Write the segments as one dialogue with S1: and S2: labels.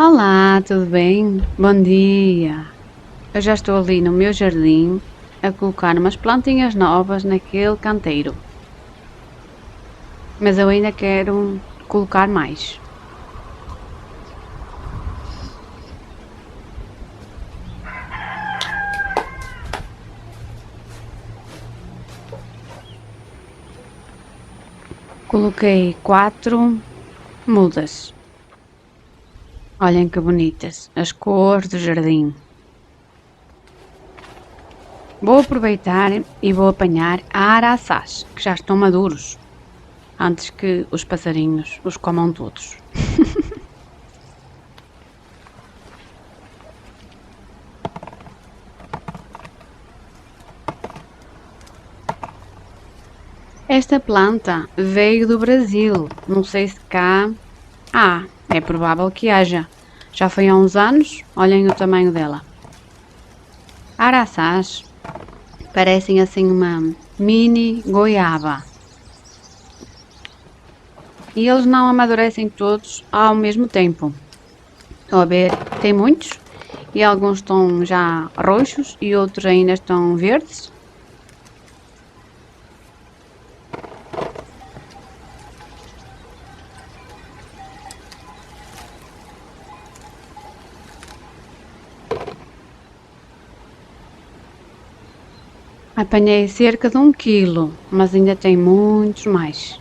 S1: Olá, tudo bem? Bom dia. Eu já estou ali no meu jardim a colocar umas plantinhas novas naquele canteiro, mas eu ainda quero colocar mais. Coloquei 4 mudas. Olhem que bonitas, as cores do jardim. Vou aproveitar e vou apanhar araçás, que já estão maduros, antes que os passarinhos os comam todos. Esta planta veio do Brasil, não sei se cá. É provável que haja. Já foi há uns anos, olhem o tamanho dela. Araçás parecem assim uma mini goiaba. E eles não amadurecem todos ao mesmo tempo. Estão a ver, tem muitos e alguns estão já roxos e outros ainda estão verdes. Apanhei cerca de 1 quilo, mas ainda tem muitos mais.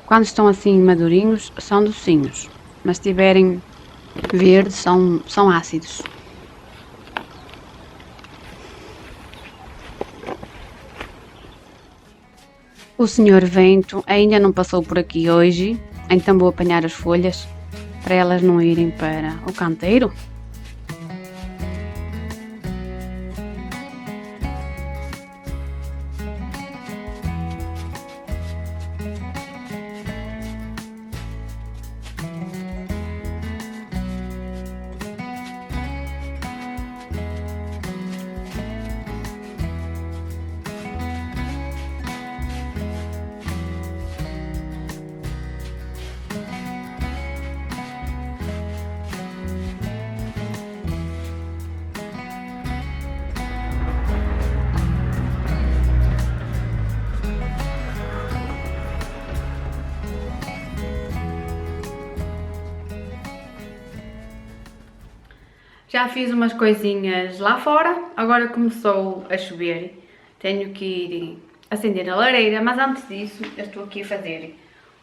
S1: Quando estão assim madurinhos, são docinhos, mas se estiverem verdes, são ácidos. O senhor Vento ainda não passou por aqui hoje, então vou apanhar as folhas para elas não irem para o canteiro. Já fiz umas coisinhas lá fora, agora começou a chover, tenho que ir acender a lareira, mas antes disso eu estou aqui a fazer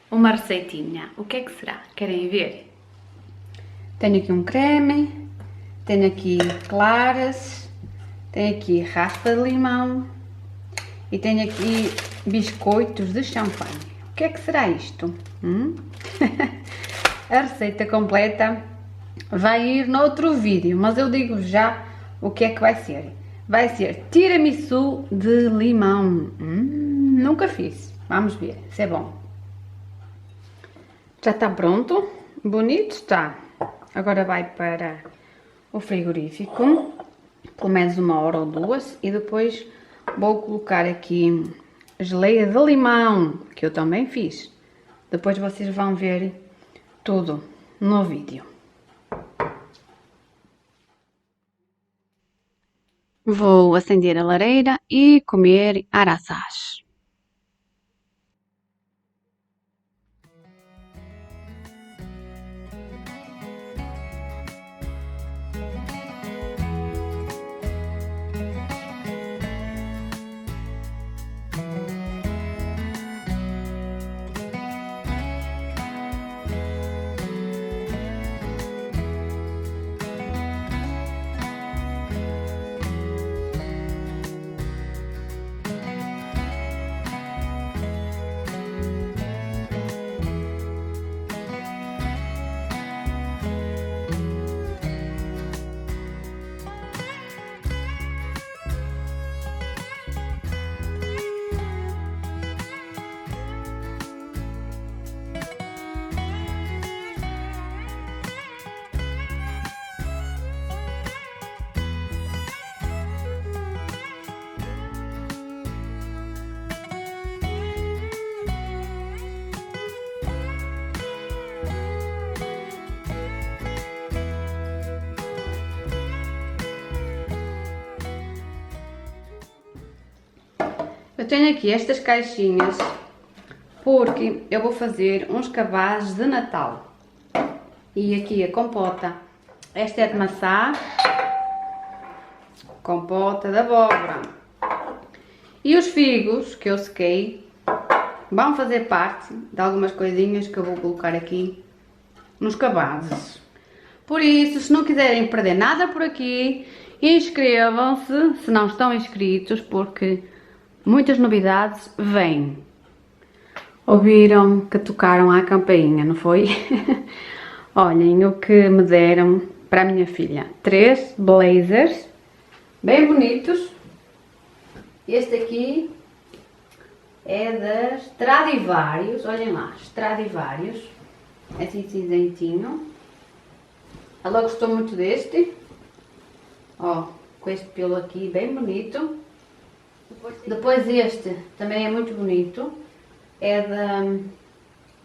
S1: uma receitinha. O que é que será? Querem ver? Tenho aqui um creme, tenho aqui claras, tenho aqui raspa de limão e tenho aqui biscoitos de champanhe. O que é que será isto? A receita completa vai ir noutro vídeo, mas eu digo já o que é que vai ser. Vai ser tiramisu de limão. Nunca fiz. Vamos ver se é bom. Já está pronto. Bonito está. Agora vai para o frigorífico, pelo menos 1 hora ou 2, e depois vou colocar aqui geleia de limão, que eu também fiz. Depois vocês vão ver tudo no vídeo. Vou acender a lareira e comer araçás. Eu tenho aqui estas caixinhas porque eu vou fazer uns cabazes de Natal. E aqui a compota. Esta é de maçã, compota de abóbora. E os figos que eu sequei vão fazer parte de algumas coisinhas que eu vou colocar aqui nos cabazes. Por isso, se não quiserem perder nada por aqui, inscrevam-se se não estão inscritos, porque muitas novidades vêm. Ouviram que tocaram à campainha, não foi? Olhem o que me deram para a minha filha. 3 blazers, bem bonitos. Este aqui é da Stradivarius, olhem lá, Stradivarius, assim cinzentinho. Ela gostou muito deste, ó, com este pelo aqui, bem bonito. Depois este, também é muito bonito, é da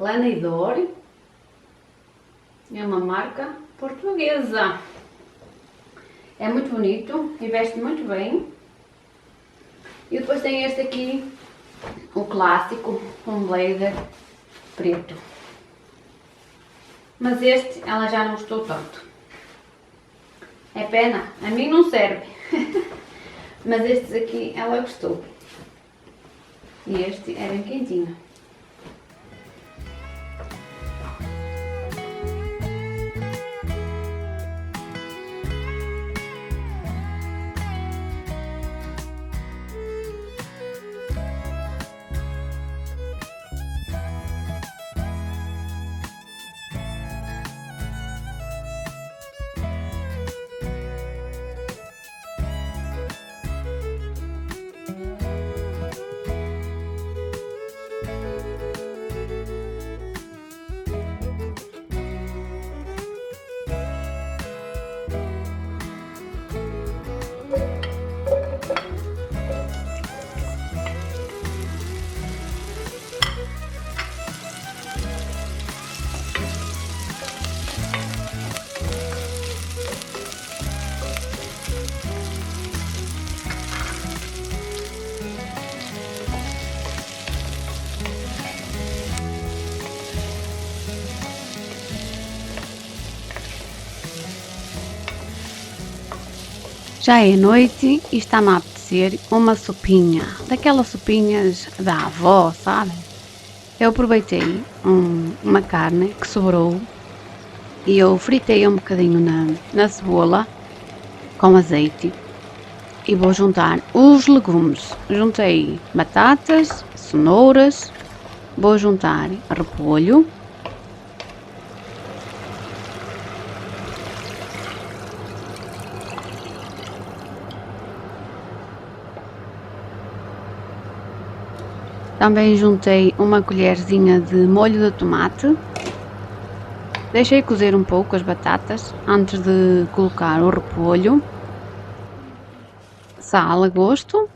S1: Lanidor, é uma marca portuguesa. É muito bonito e veste muito bem. E depois tem este aqui, o clássico, um blazer preto. Mas este ela já não gostou tanto. É pena, a mim não serve. Mas estes aqui ela gostou. E este é bem quentinho. Já é noite e está-me a apetecer uma sopinha, daquelas sopinhas da avó, sabe? Eu aproveitei uma carne que sobrou e eu fritei um bocadinho na cebola com azeite e vou juntar os legumes. Juntei batatas, cenouras, vou juntar repolho, também juntei uma colherzinha de molho de tomate. Deixei cozer um pouco as batatas antes de colocar o repolho. Sal a gosto.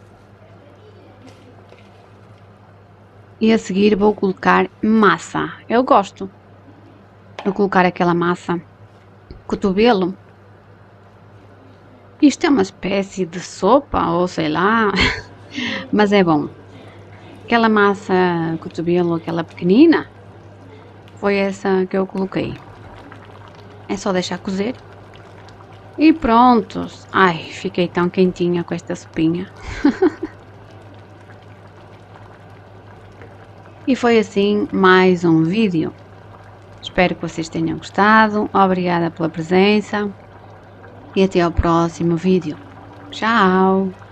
S1: E a seguir vou colocar massa. Eu gosto de colocar aquela massa cotovelo. Isto é uma espécie de sopa ou sei lá, mas é bom. Aquela massa cotovelo, aquela pequenina, foi essa que eu coloquei. É só deixar cozer. E pronto. Ai, fiquei tão quentinha com esta sopinha. E foi assim mais um vídeo. Espero que vocês tenham gostado. Obrigada pela presença. E até ao próximo vídeo. Tchau!